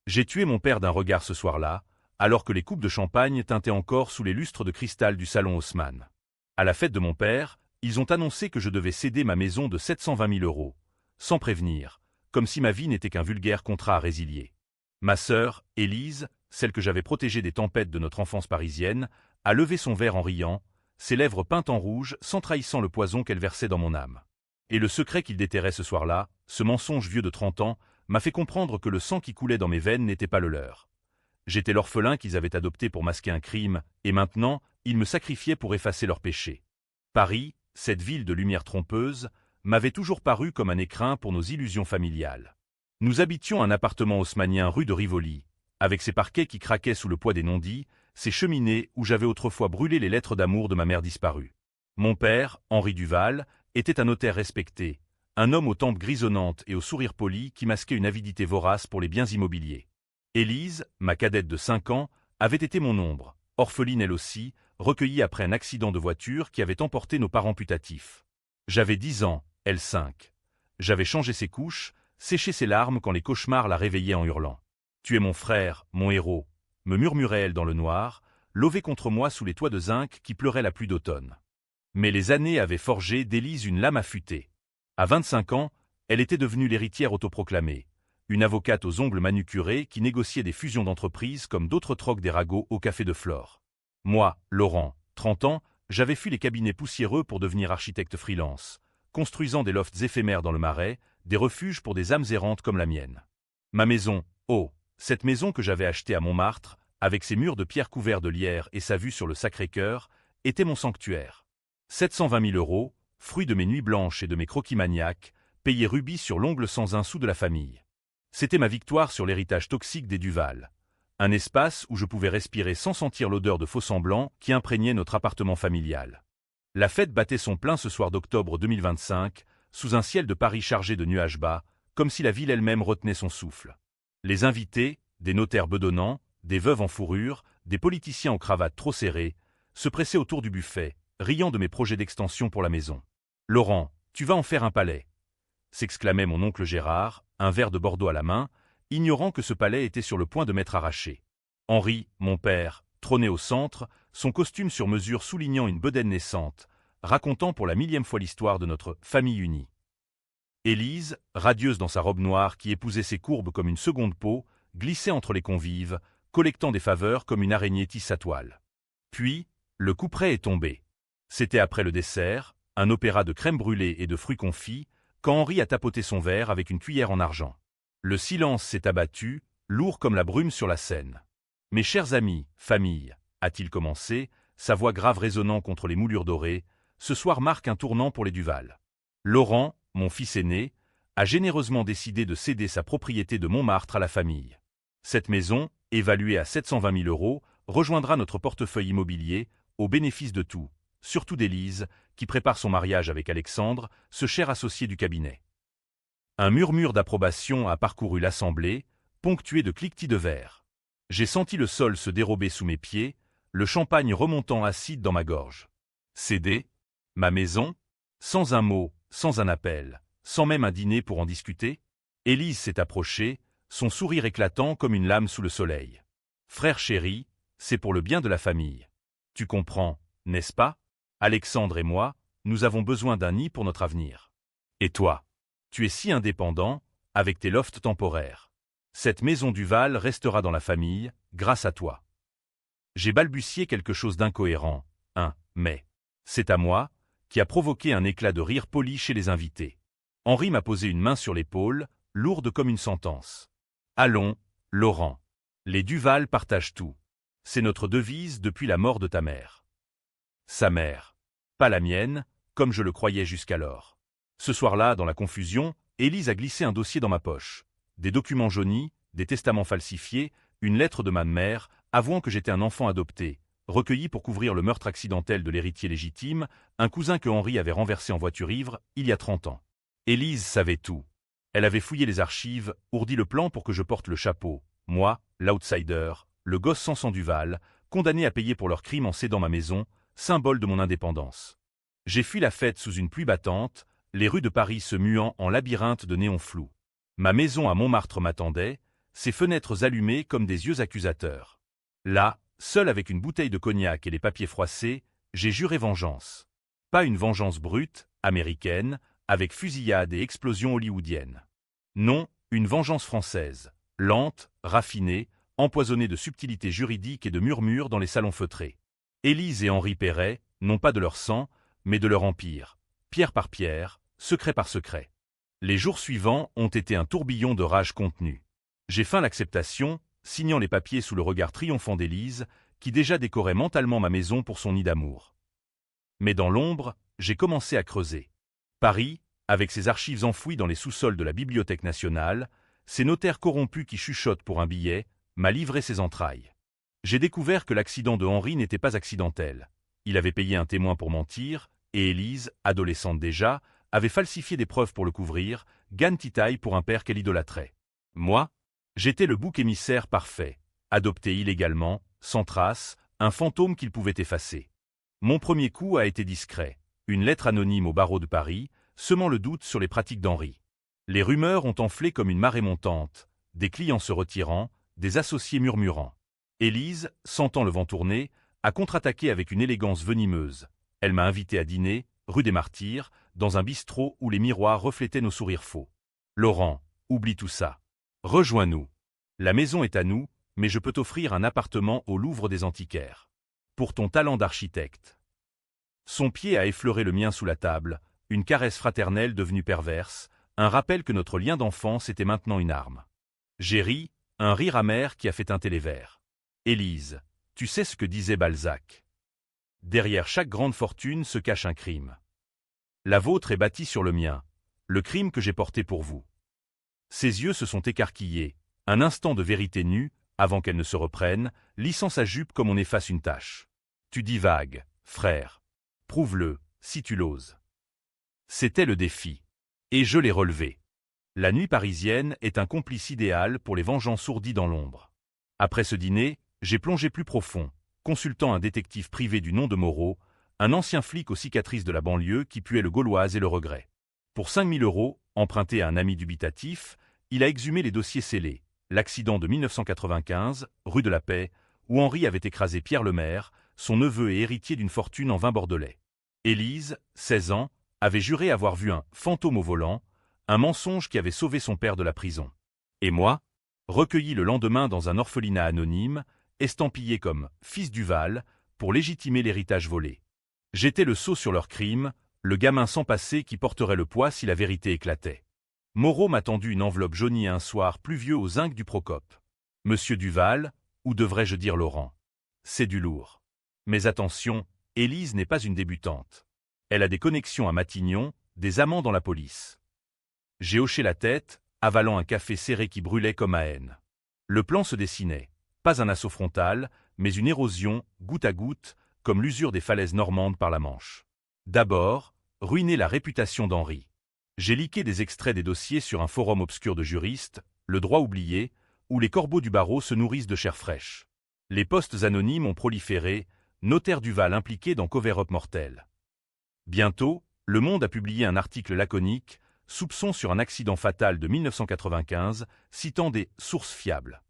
J'ai tué mon père d'un regard ce soir-là, alors que les coupes de champagne tintaient encore sous les lustres de cristal du salon Haussmann. À la fête de mon père, ils ont annoncé que je devais céder ma maison de 720 000 €, sans prévenir, comme si ma vie n'était qu'un vulgaire contrat à résilier. Ma sœur, Élise, celle que j'avais protégée des tempêtes de notre enfance parisienne, a levé son verre en riant, ses lèvres peintes en rouge sans trahissant le poison qu'elle versait dans mon âme. Et le secret qu'il déterrait ce soir-là, ce mensonge vieux de 30 ans, m'a fait comprendre que le sang qui coulait dans mes veines n'était pas le leur. J'étais l'orphelin qu'ils avaient adopté pour masquer un crime, et maintenant, ils me sacrifiaient pour effacer leurs péchés. Paris, cette ville de lumière trompeuse, m'avait toujours paru comme un écrin pour nos illusions familiales. Nous habitions un appartement haussmannien rue de Rivoli, avec ses parquets qui craquaient sous le poids des non-dits, ses cheminées où j'avais autrefois brûlé les lettres d'amour de ma mère disparue. Mon père, Henri Duval, était un notaire respecté, un homme aux tempes grisonnantes et au sourire poli qui masquait une avidité vorace pour les biens immobiliers. Élise, ma cadette de 5 ans, avait été mon ombre, orpheline elle aussi, recueillie après un accident de voiture qui avait emporté nos parents putatifs. J'avais 10 ans, elle 5. J'avais changé ses couches, séché ses larmes quand les cauchemars la réveillaient en hurlant. « Tu es mon frère, mon héros », me murmurait-elle dans le noir, lovée contre moi sous les toits de zinc qui pleuraient la pluie d'automne. Mais les années avaient forgé d'Élise une lame affûtée. À 25 ans, elle était devenue l'héritière autoproclamée, une avocate aux ongles manucurés qui négociait des fusions d'entreprises comme d'autres troquent des ragots au café de Flore. Moi, Laurent, 30 ans, j'avais fui les cabinets poussiéreux pour devenir architecte freelance, construisant des lofts éphémères dans le Marais, des refuges pour des âmes errantes comme la mienne. Ma maison, oh, cette maison que j'avais achetée à Montmartre, avec ses murs de pierre couverts de lierre et sa vue sur le Sacré-Cœur, était mon sanctuaire. 720 000 €, fruit de mes nuits blanches et de mes croquis maniaques, payés rubis sur l'ongle sans un sou de la famille. C'était ma victoire sur l'héritage toxique des Duval. Un espace où je pouvais respirer sans sentir l'odeur de faux-semblants qui imprégnait notre appartement familial. La fête battait son plein ce soir d'octobre 2025, sous un ciel de Paris chargé de nuages bas, comme si la ville elle-même retenait son souffle. Les invités, des notaires bedonnants, des veuves en fourrure, des politiciens aux cravates trop serrées, se pressaient autour du buffet, riant de mes projets d'extension pour la maison. « Laurent, tu vas en faire un palais !» s'exclamait mon oncle Gérard, un verre de Bordeaux à la main, ignorant que ce palais était sur le point de m'être arraché. Henri, mon père, trônait au centre, son costume sur mesure soulignant une bedaine naissante, racontant pour la 1000e fois l'histoire de notre famille unie. Élise, radieuse dans sa robe noire qui épousait ses courbes comme une seconde peau, glissait entre les convives, collectant des faveurs comme une araignée tisse sa toile. Puis, le couperet est tombé. C'était après le dessert, un opéra de crème brûlée et de fruits confits, quand Henri a tapoté son verre avec une cuillère en argent. Le silence s'est abattu, lourd comme la brume sur la Seine. « Mes chers amis, famille », a-t-il commencé, sa voix grave résonnant contre les moulures dorées, ce soir marque un tournant pour les Duval. Laurent, mon fils aîné, a généreusement décidé de céder sa propriété de Montmartre à la famille. Cette maison, évaluée à 720 000 €, rejoindra notre portefeuille immobilier, au bénéfice de tout, surtout d'Élise, qui prépare son mariage avec Alexandre, ce cher associé du cabinet. Un murmure d'approbation a parcouru l'assemblée, ponctué de cliquetis de verre. J'ai senti le sol se dérober sous mes pieds, le champagne remontant acide dans ma gorge. Céder ma maison? Sans un mot, sans un appel, sans même un dîner pour en discuter? Élise s'est approchée, son sourire éclatant comme une lame sous le soleil. Frère chéri, c'est pour le bien de la famille. Tu comprends, n'est-ce pas? Alexandre et moi, nous avons besoin d'un nid pour notre avenir. Et toi? Tu es si indépendant, avec tes lofts temporaires. Cette maison Duval restera dans la famille, grâce à toi. J'ai balbutié quelque chose d'incohérent, mais c'est à moi, qui a provoqué un éclat de rire poli chez les invités. Henri m'a posé une main sur l'épaule, lourde comme une sentence. Allons, Laurent. Les Duval partagent tout. C'est notre devise depuis la mort de ta mère. Sa mère. Pas la mienne, comme je le croyais jusqu'alors. Ce soir-là, dans la confusion, Élise a glissé un dossier dans ma poche. Des documents jaunis, des testaments falsifiés, une lettre de ma mère, avouant que j'étais un enfant adopté, recueilli pour couvrir le meurtre accidentel de l'héritier légitime, un cousin que Henri avait renversé en voiture ivre, il y a 30 ans. Élise savait tout. Elle avait fouillé les archives, ourdi le plan pour que je porte le chapeau. Moi, l'outsider, le gosse sans sang Duval, condamné à payer pour leurs crimes en cédant ma maison, symbole de mon indépendance. J'ai fui la fête sous une pluie battante, les rues de Paris se muant en labyrinthe de néons flous. Ma maison à Montmartre m'attendait, ses fenêtres allumées comme des yeux accusateurs. Là, seul avec une bouteille de cognac et les papiers froissés, j'ai juré vengeance. Pas une vengeance brute, américaine, avec fusillade et explosion hollywoodienne. Non, une vengeance française, lente, raffinée, empoisonnée de subtilités juridiques et de murmures dans les salons feutrés. Élise et Henri paieraient, non pas de leur sang, mais de leur empire, pierre par pierre, secret par secret. Les jours suivants ont été un tourbillon de rage contenue. J'ai feint l'acceptation, signant les papiers sous le regard triomphant d'Élise, qui déjà décorait mentalement ma maison pour son nid d'amour. Mais dans l'ombre, j'ai commencé à creuser. Paris, avec ses archives enfouies dans les sous-sols de la Bibliothèque nationale, ses notaires corrompus qui chuchotent pour un billet, m'a livré ses entrailles. J'ai découvert que l'accident de Henri n'était pas accidentel. Il avait payé un témoin pour mentir, et Élise, adolescente déjà, avait falsifié des preuves pour le couvrir, gagne titaille pour un père qu'elle idolâtrait. Moi, j'étais le bouc émissaire parfait, adopté illégalement, sans trace, un fantôme qu'il pouvait effacer. Mon premier coup a été discret, une lettre anonyme au barreau de Paris, semant le doute sur les pratiques d'Henri. Les rumeurs ont enflé comme une marée montante, des clients se retirant, des associés murmurant. Élise, sentant le vent tourner, a contre-attaqué avec une élégance venimeuse. Elle m'a invité à dîner, rue des Martyrs, dans un bistrot où les miroirs reflétaient nos sourires faux. Laurent, oublie tout ça. Rejoins-nous. La maison est à nous, mais je peux t'offrir un appartement au Louvre des Antiquaires. Pour ton talent d'architecte. Son pied a effleuré le mien sous la table, une caresse fraternelle devenue perverse, un rappel que notre lien d'enfance était maintenant une arme. J'ai ri, un rire amer qui a fait teinter les verres. Élise, tu sais ce que disait Balzac. Derrière chaque grande fortune se cache un crime. La vôtre est bâtie sur le mien, le crime que j'ai porté pour vous. Ses yeux se sont écarquillés, un instant de vérité nue, avant qu'elle ne se reprenne, lissant sa jupe comme on efface une tache. Tu divagues, frère. Prouve-le, si tu l'oses. C'était le défi. Et je l'ai relevé. La nuit parisienne est un complice idéal pour les vengeances sourdies dans l'ombre. Après ce dîner, j'ai plongé plus profond, consultant un détective privé du nom de Moreau, un ancien flic aux cicatrices de la banlieue qui puait le gauloise et le regret. Pour 5 000 €, empruntés à un ami dubitatif, il a exhumé les dossiers scellés. L'accident de 1995, rue de la Paix, où Henri avait écrasé Pierre Lemaire, son neveu et héritier d'une fortune en vin bordelais. Élise, 16 ans, avait juré avoir vu un fantôme au volant, un mensonge qui avait sauvé son père de la prison. Et moi, recueilli le lendemain dans un orphelinat anonyme, estampillé comme « fils Duval » pour légitimer l'héritage volé. J'étais le sot sur leur crime, le gamin sans passé qui porterait le poids si la vérité éclatait. Moreau m'a tendu une enveloppe jaunie un soir pluvieux aux zincs du Procope. Monsieur Duval, ou devrais-je dire Laurent? C'est du lourd. Mais attention, Élise n'est pas une débutante. Elle a des connexions à Matignon, des amants dans la police. J'ai hoché la tête, avalant un café serré qui brûlait comme à haine. Le plan se dessinait. Pas un assaut frontal, mais une érosion, goutte à goutte, comme l'usure des falaises normandes par la Manche. D'abord, ruiner la réputation d'Henri. J'ai liqué des extraits des dossiers sur un forum obscur de juristes, le droit oublié, où les corbeaux du barreau se nourrissent de chair fraîche. Les postes anonymes ont proliféré, notaire Duval impliqué dans cover-up mortel. Bientôt, Le Monde a publié un article laconique, soupçon sur un accident fatal de 1995, citant des sources fiables.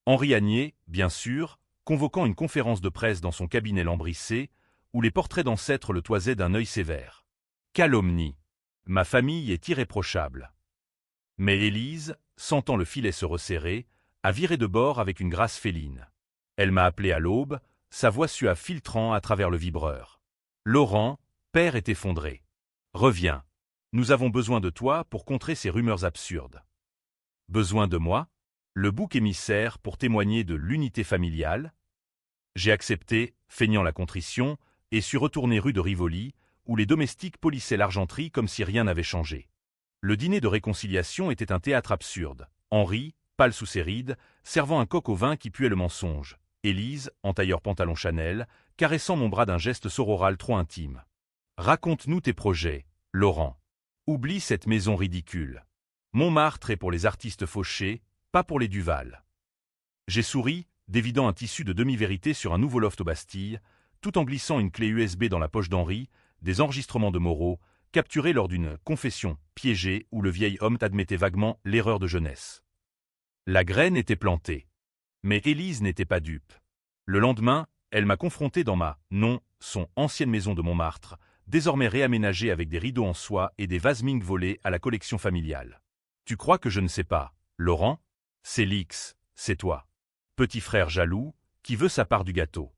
Henri Agnier, bien sûr, convoquant une conférence de presse dans son cabinet lambrissé, où les portraits d'ancêtres le toisaient d'un œil sévère. Calomnie. Ma famille est irréprochable. Mais Élise, sentant le filet se resserrer, a viré de bord avec une grâce féline. Elle m'a appelé à l'aube, sa voix suave filtrant à travers le vibreur. Laurent, père est effondré. Reviens. Nous avons besoin de toi pour contrer ces rumeurs absurdes. Besoin de moi? Le bouc émissaire pour témoigner de l'unité familiale? J'ai accepté, feignant la contrition, et suis retourné rue de Rivoli, où les domestiques polissaient l'argenterie comme si rien n'avait changé. Le dîner de réconciliation était un théâtre absurde. Henri, pâle sous ses rides, servant un coq au vin qui puait le mensonge. Élise, en tailleur pantalon Chanel, caressant mon bras d'un geste sororal trop intime. Raconte-nous tes projets, Laurent. Oublie cette maison ridicule. Montmartre est pour les artistes fauchés, pas pour les Duval. J'ai souri, dévidant un tissu de demi-vérité sur un nouveau loft aux Bastilles, tout en glissant une clé USB dans la poche d'Henri, des enregistrements de Moreau, capturés lors d'une confession piégée où le vieil homme admettait vaguement l'erreur de jeunesse. La graine était plantée. Mais Élise n'était pas dupe. Le lendemain, elle m'a confronté dans son ancienne maison de Montmartre, désormais réaménagée avec des rideaux en soie et des vases Ming volés à la collection familiale. Tu crois que je ne sais pas, Laurent? C'est Lix, c'est toi. Petit frère jaloux, qui veut sa part du gâteau.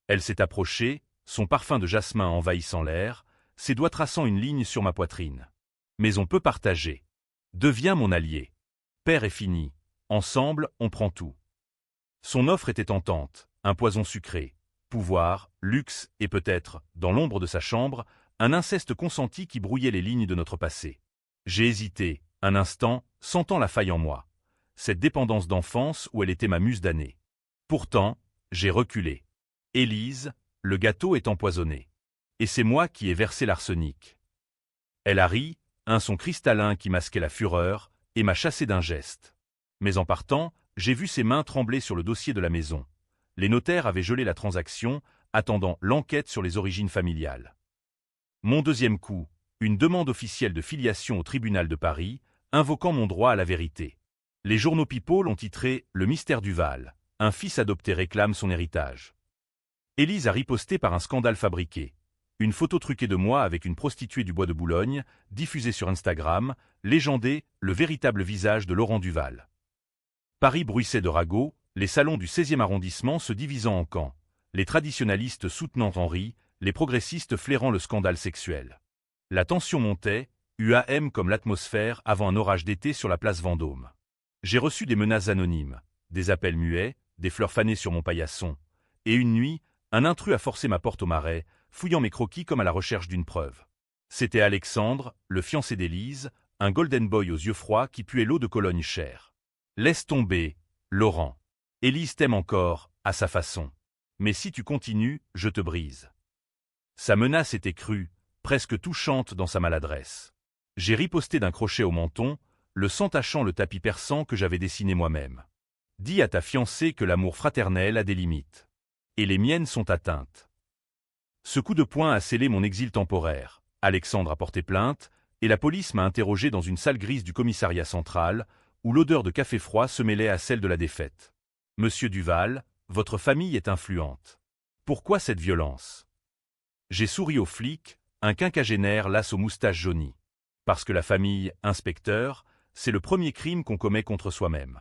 Elle s'est approchée, son parfum de jasmin envahissant l'air, ses doigts traçant une ligne sur ma poitrine. Mais on peut partager. Deviens mon allié. Père est fini. Ensemble, on prend tout. Son offre était tentante, un poison sucré, pouvoir, luxe et peut-être, dans l'ombre de sa chambre, un inceste consenti qui brouillait les lignes de notre passé. J'ai hésité, un instant, sentant la faille en moi. Cette dépendance d'enfance où elle était ma muse d'année. Pourtant, j'ai reculé. Élise, le gâteau est empoisonné. Et c'est moi qui ai versé l'arsenic. Elle a ri, un son cristallin qui masquait la fureur, et m'a chassé d'un geste. Mais en partant, j'ai vu ses mains trembler sur le dossier de la maison. Les notaires avaient gelé la transaction, attendant l'enquête sur les origines familiales. Mon deuxième coup, une demande officielle de filiation au tribunal de Paris, invoquant mon droit à la vérité. Les journaux People ont titré « Le mystère du Val ». Un fils adopté réclame son héritage. Élise a riposté par un scandale fabriqué. Une photo truquée de moi avec une prostituée du bois de Boulogne, diffusée sur Instagram, légendée « Le véritable visage de Laurent Duval ». Paris bruissait de ragots, les salons du 16e arrondissement se divisant en camps, les traditionalistes soutenant Henri, les progressistes flairant le scandale sexuel. La tension montait, UAM comme l'atmosphère avant un orage d'été sur la place Vendôme. J'ai reçu des menaces anonymes, des appels muets, des fleurs fanées sur mon paillasson, et une nuit, un intrus a forcé ma porte au marais, fouillant mes croquis comme à la recherche d'une preuve. C'était Alexandre, le fiancé d'Élise, un golden boy aux yeux froids qui puait l'eau de Cologne chère. Laisse tomber, Laurent. Élise t'aime encore, à sa façon. Mais si tu continues, je te brise. Sa menace était crue, presque touchante dans sa maladresse. J'ai riposté d'un crochet au menton, le sang tachant le tapis perçant que j'avais dessiné moi-même. Dis à ta fiancée que l'amour fraternel a des limites. Et les miennes sont atteintes. Ce coup de poing a scellé mon exil temporaire. Alexandre a porté plainte, et la police m'a interrogé dans une salle grise du commissariat central, où l'odeur de café froid se mêlait à celle de la défaite. Monsieur Duval, votre famille est influente. Pourquoi cette violence? J'ai souri au flic, un quinquagénaire lasse aux moustaches jaunies. Parce que la famille, inspecteur, c'est le premier crime qu'on commet contre soi-même.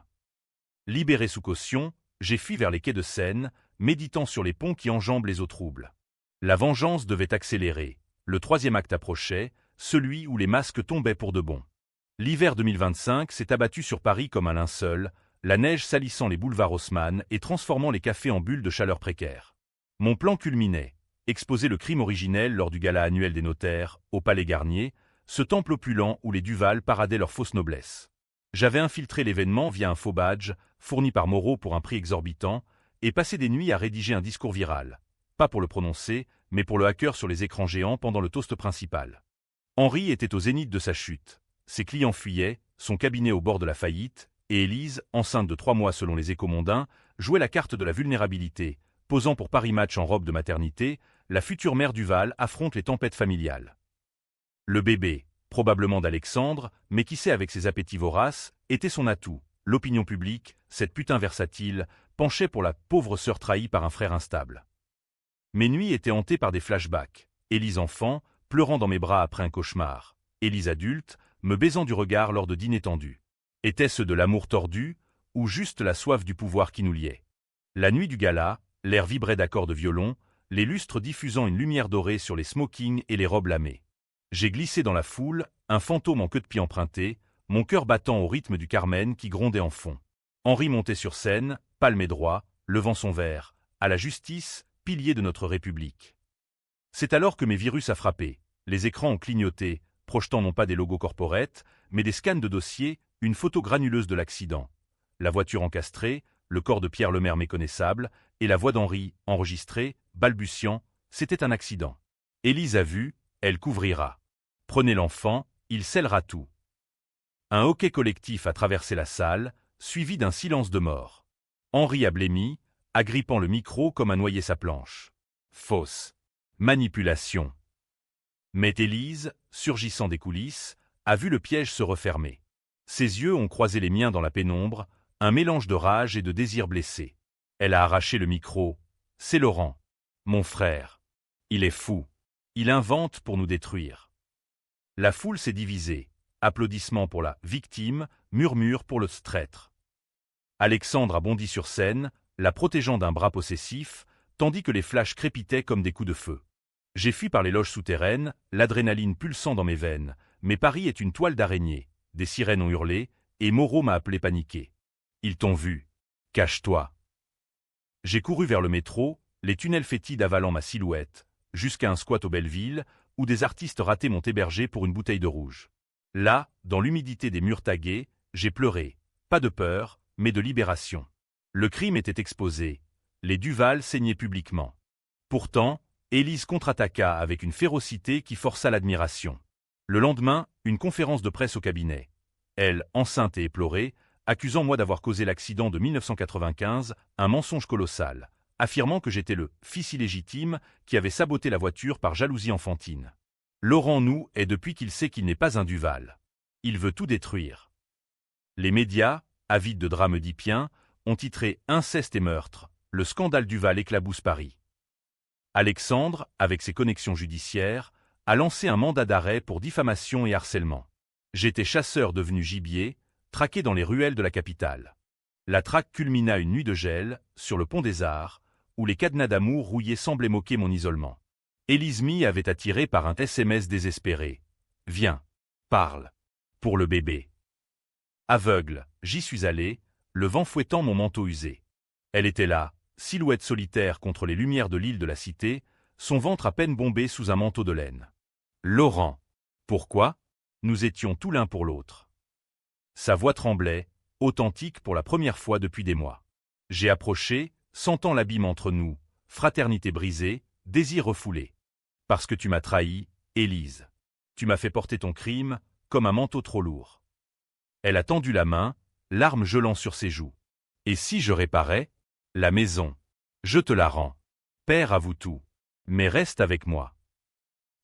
Libéré sous caution, j'ai fui vers les quais de Seine, méditant sur les ponts qui enjambent les eaux troubles. La vengeance devait accélérer. Le troisième acte approchait, celui où les masques tombaient pour de bon. L'hiver 2025 s'est abattu sur Paris comme un linceul, la neige salissant les boulevards Haussmann et transformant les cafés en bulles de chaleur précaire. Mon plan culminait. Exposer le crime originel lors du gala annuel des notaires, au Palais Garnier, ce temple opulent où les Duval paradaient leur fausse noblesse. J'avais infiltré l'événement via un faux badge, fourni par Moreau pour un prix exorbitant, et passé des nuits à rédiger un discours viral. Pas pour le prononcer, mais pour le hacker sur les écrans géants pendant le toast principal. Henri était au zénith de sa chute. Ses clients fuyaient, son cabinet au bord de la faillite, et Élise, enceinte de 3 mois selon les échos mondains, jouait la carte de la vulnérabilité. Posant pour Paris Match en robe de maternité, la future mère Duval affronte les tempêtes familiales. Le bébé, probablement d'Alexandre, mais qui sait avec ses appétits voraces, était son atout. L'opinion publique, cette putain versatile, penchait pour la pauvre sœur trahie par un frère instable. Mes nuits étaient hantées par des flashbacks. Élise enfant, pleurant dans mes bras après un cauchemar. Élise adulte, me baisant du regard lors de dîners tendus. Était-ce de l'amour tordu, ou juste la soif du pouvoir qui nous liait? La nuit du gala, l'air vibrait d'accords de violon, les lustres diffusant une lumière dorée sur les smokings et les robes lamées. J'ai glissé dans la foule, un fantôme en queue de pied emprunté, mon cœur battant au rythme du Carmen qui grondait en fond. Henri montait sur scène, palme et droit, levant son verre, à la justice, pilier de notre République. C'est alors que mes virus a frappé. Les écrans ont clignoté, projetant non pas des logos corporates, mais des scans de dossiers, une photo granuleuse de l'accident. La voiture encastrée, le corps de Pierre Lemaire méconnaissable, et la voix d'Henri, enregistrée, balbutiant, c'était un accident. Élise a vu, elle couvrira. Prenez l'enfant, il scellera tout. Un hoquet collectif a traversé la salle, suivi d'un silence de mort. Henri a blêmi, agrippant le micro comme un noyé sa planche. Fausse. Manipulation. Mais Élise, surgissant des coulisses, a vu le piège se refermer. Ses yeux ont croisé les miens dans la pénombre, un mélange de rage et de désir blessé. Elle a arraché le micro. « C'est Laurent. Mon frère. Il est fou. Il invente pour nous détruire. » La foule s'est divisée. Applaudissements pour la victime, murmures pour le traître. Alexandre a bondi sur scène, la protégeant d'un bras possessif, tandis que les flashs crépitaient comme des coups de feu. J'ai fui par les loges souterraines, l'adrénaline pulsant dans mes veines, mais Paris est une toile d'araignée. Des sirènes ont hurlé, et Moreau m'a appelé paniqué. Ils t'ont vu. Cache-toi. J'ai couru vers le métro, les tunnels fétides avalant ma silhouette, jusqu'à un squat au Belleville, où des artistes ratés m'ont hébergé pour une bouteille de rouge. Là, dans l'humidité des murs tagués, j'ai pleuré. Pas de peur, mais de libération. Le crime était exposé. Les Duval saignaient publiquement. Pourtant, Élise contre-attaqua avec une férocité qui força l'admiration. Le lendemain, une conférence de presse au cabinet. Elle, enceinte et éplorée, accusant moi d'avoir causé l'accident de 1995, un mensonge colossal, affirmant que j'étais le fils illégitime qui avait saboté la voiture par jalousie enfantine. Laurent nous est depuis qu'il sait qu'il n'est pas un Duval. Il veut tout détruire. Les médias, avides de drames oedipiens, ont titré « Inceste et meurtre », le scandale Duval éclabousse Paris. Alexandre, avec ses connexions judiciaires, a lancé un mandat d'arrêt pour diffamation et harcèlement. J'étais chasseur devenu gibier, traqué dans les ruelles de la capitale. La traque culmina une nuit de gel, sur le pont des Arts, où les cadenas d'amour rouillés semblaient moquer mon isolement. Élise m'y avait attiré par un SMS désespéré. « Viens, parle. Pour le bébé. » Aveugle, j'y suis allé, le vent fouettant mon manteau usé. Elle était là, silhouette solitaire contre les lumières de l'île de la Cité, son ventre à peine bombé sous un manteau de laine. Laurent. Pourquoi? Nous étions tout l'un pour l'autre. Sa voix tremblait, authentique pour la première fois depuis des mois. J'ai approché, sentant l'abîme entre nous, fraternité brisée, désir refoulé. Parce que tu m'as trahi, Élise. Tu m'as fait porter ton crime, comme un manteau trop lourd. Elle a tendu la main, larmes gelant sur ses joues. Et si je réparais? La maison. Je te la rends. Père avoue tout. Mais reste avec moi.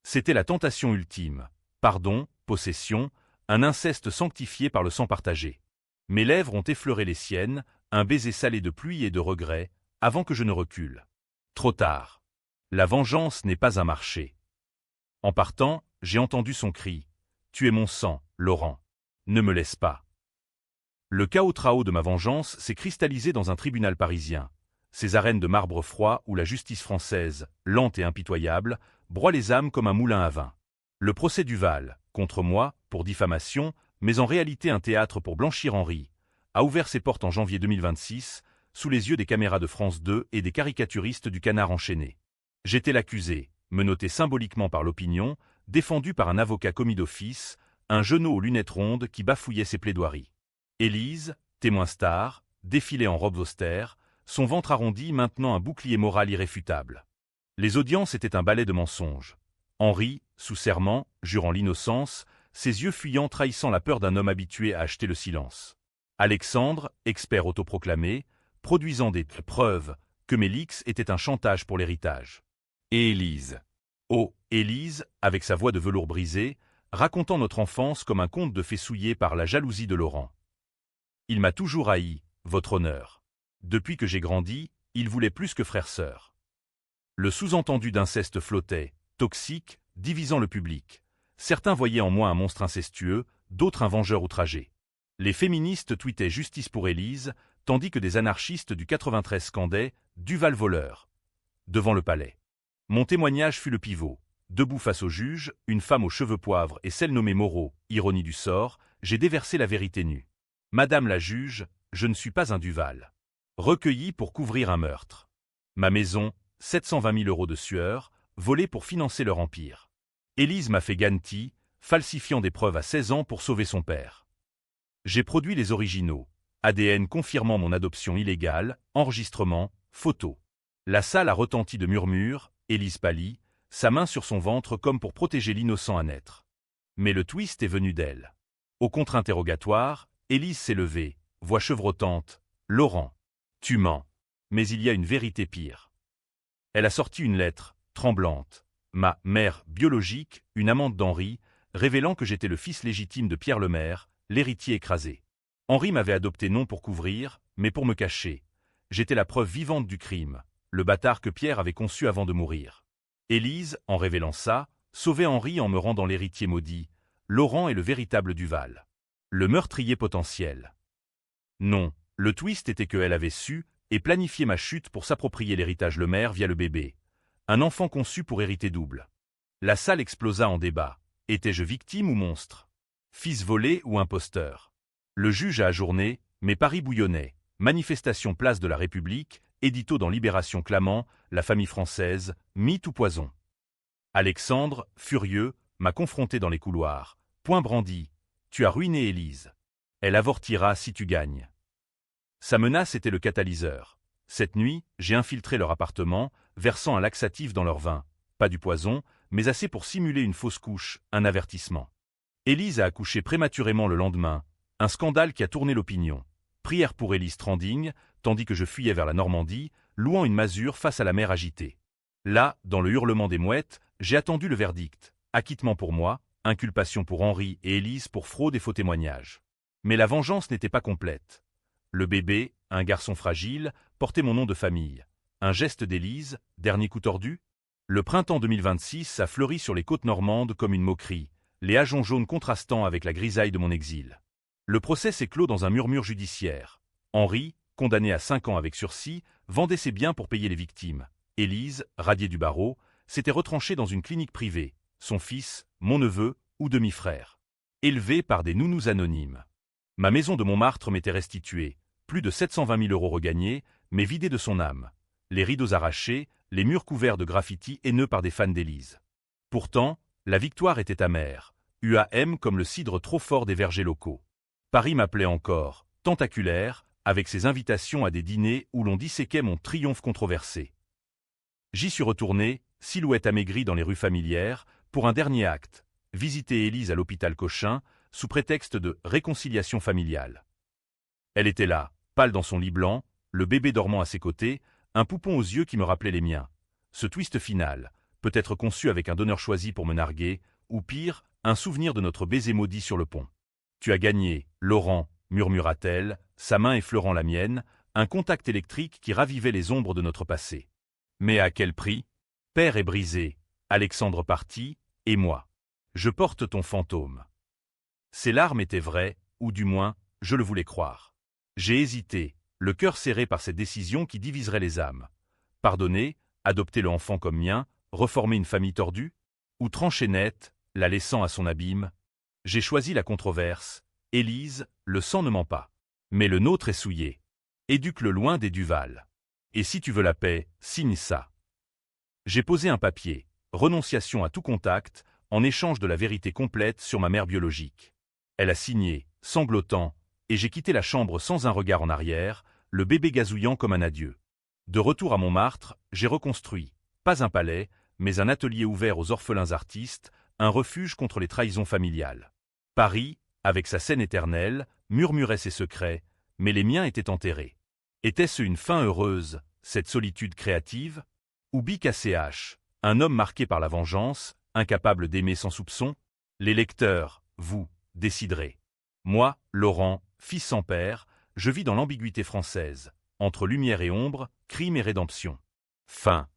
C'était la tentation ultime. Pardon, possession, un inceste sanctifié par le sang partagé. Mes lèvres ont effleuré les siennes, un baiser salé de pluie et de regret, avant que je ne recule. Trop tard. La vengeance n'est pas un marché. En partant, j'ai entendu son cri. Tu es mon sang, Laurent. Ne me laisse pas. Le chaos trao de ma vengeance s'est cristallisé dans un tribunal parisien. Ces arènes de marbre froid où la justice française, lente et impitoyable, broie les âmes comme un moulin à vin. Le procès Duval, contre moi, pour diffamation, mais en réalité un théâtre pour blanchir Henri, a ouvert ses portes en janvier 2026, sous les yeux des caméras de France 2 et des caricaturistes du Canard enchaîné. J'étais l'accusé, menotté symboliquement par l'opinion, défendu par un avocat commis d'office, un genou aux lunettes rondes qui bafouillait ses plaidoiries. Élise, témoin star, défilait en robes austères, son ventre arrondi maintenant un bouclier moral irréfutable. Les audiences étaient un ballet de mensonges. Henri, sous serment, jurant l'innocence, ses yeux fuyants trahissant la peur d'un homme habitué à acheter le silence. Alexandre, expert autoproclamé, produisant des preuves que mes leaks étaient un chantage pour l'héritage. Et Élise. Oh, Élise, avec sa voix de velours brisé, racontant notre enfance comme un conte de fées souillé par la jalousie de Laurent. Il m'a toujours haï, votre honneur. Depuis que j'ai grandi, il voulait plus que frère-sœur. Le sous-entendu d'inceste flottait, toxique, divisant le public. Certains voyaient en moi un monstre incestueux, d'autres un vengeur outragé. Les féministes tweetaient justice pour Élise, tandis que des anarchistes du 93 scandaient « Duval voleur » devant le palais. Mon témoignage fut le pivot. Debout face au juge, une femme aux cheveux poivre et celle nommée Moreau, ironie du sort, j'ai déversé la vérité nue. Madame la juge, je ne suis pas un Duval. Recueilli pour couvrir un meurtre. Ma maison, 720 000 € de sueur, volée pour financer leur empire. Élise m'a fait ganti, falsifiant des preuves à 16 ans pour sauver son père. J'ai produit les originaux, ADN confirmant mon adoption illégale, enregistrement, photos. La salle a retenti de murmures, Élise pâlit, sa main sur son ventre comme pour protéger l'innocent à naître. Mais le twist est venu d'elle. Au contre-interrogatoire, Élise s'est levée, voix chevrotante. « Laurent, tu mens. Mais il y a une vérité pire. » Elle a sorti une lettre, tremblante. Ma mère biologique, une amante d'Henri, révélant que j'étais le fils légitime de Pierre Lemaire, l'héritier écrasé. Henri m'avait adopté non pour couvrir, mais pour me cacher. J'étais la preuve vivante du crime, le bâtard que Pierre avait conçu avant de mourir. Élise, en révélant ça, sauvait Henri en me rendant l'héritier maudit. Laurent est le véritable Duval. Le meurtrier potentiel. Non, le twist était qu'elle avait su et planifié ma chute pour s'approprier l'héritage Lemaire via le bébé. Un enfant conçu pour hériter double. La salle explosa en débat. Étais-je victime ou monstre? Fils volé ou imposteur? Le juge a ajourné, mais Paris bouillonnait. Manifestation place de la République, édito dans Libération clamant « La famille française, mythe ou poison ». Alexandre, furieux, m'a confronté dans les couloirs. Poing brandi. Tu as ruiné Élise. Elle avortira si tu gagnes. Sa menace était le catalyseur. Cette nuit, j'ai infiltré leur appartement, versant un laxatif dans leur vin. Pas du poison, mais assez pour simuler une fausse couche, un avertissement. Élise a accouché prématurément le lendemain. Un scandale qui a tourné l'opinion. Prière pour Élise Tranding, tandis que je fuyais vers la Normandie, louant une masure face à la mer agitée. Là, dans le hurlement des mouettes, j'ai attendu le verdict. Acquittement pour moi, inculpation pour Henri et Élise pour fraude et faux témoignage. Mais la vengeance n'était pas complète. Le bébé, un garçon fragile, portait mon nom de famille. Un geste d'Élise, dernier coup tordu? Le printemps 2026 a fleuri sur les côtes normandes comme une moquerie, les haillons jaunes contrastant avec la grisaille de mon exil. Le procès s'est clos dans un murmure judiciaire. Henri, condamné à 5 ans avec sursis, vendait ses biens pour payer les victimes. Élise, radiée du barreau, s'était retranchée dans une clinique privée. Son fils, mon neveu ou demi-frère. Élevé par des nounous anonymes. Ma maison de Montmartre m'était restituée. Plus de 720 000 € regagnés, mais vidée de son âme. Les rideaux arrachés, les murs couverts de graffitis haineux par des fans d'Élise. Pourtant, la victoire était amère. UAM comme le cidre trop fort des vergers locaux. Paris m'appelait encore, tentaculaire, avec ses invitations à des dîners où l'on disséquait mon triomphe controversé. J'y suis retourné, silhouette amaigrie dans les rues familières, pour un dernier acte, visiter Élise à l'hôpital Cochin, sous prétexte de réconciliation familiale. Elle était là, pâle dans son lit blanc, le bébé dormant à ses côtés, un poupon aux yeux qui me rappelait les miens. Ce twist final, peut-être conçu avec un donneur choisi pour me narguer, ou pire, un souvenir de notre baiser maudit sur le pont. Tu as gagné, Laurent, murmura-t-elle, sa main effleurant la mienne, un contact électrique qui ravivait les ombres de notre passé. Mais à quel prix? Père est brisé, Alexandre parti, et moi. Je porte ton fantôme. Ces larmes étaient vraies, ou du moins, je le voulais croire. J'ai hésité, le cœur serré par cette décision qui diviserait les âmes. Pardonner, adopter l'enfant comme mien, reformer une famille tordue? Ou trancher net, la laissant à son abîme? J'ai choisi la controverse. Élise, le sang ne ment pas. Mais le nôtre est souillé. Éduque-le loin des Duval. Et si tu veux la paix, signe ça. J'ai posé un papier, renonciation à tout contact, en échange de la vérité complète sur ma mère biologique. Elle a signé, sanglotant, et j'ai quitté la chambre sans un regard en arrière, le bébé gazouillant comme un adieu. De retour à Montmartre, j'ai reconstruit, pas un palais, mais un atelier ouvert aux orphelins artistes, un refuge contre les trahisons familiales. Paris, avec sa scène éternelle, murmurait ses secrets, mais les miens étaient enterrés. Était-ce une fin heureuse, cette solitude créative? Ou BKCH, un homme marqué par la vengeance, incapable d'aimer sans soupçon? Les lecteurs, vous, déciderez. Moi, Laurent, fils sans père, je vis dans l'ambiguïté française, entre lumière et ombre, crime et rédemption. Fin.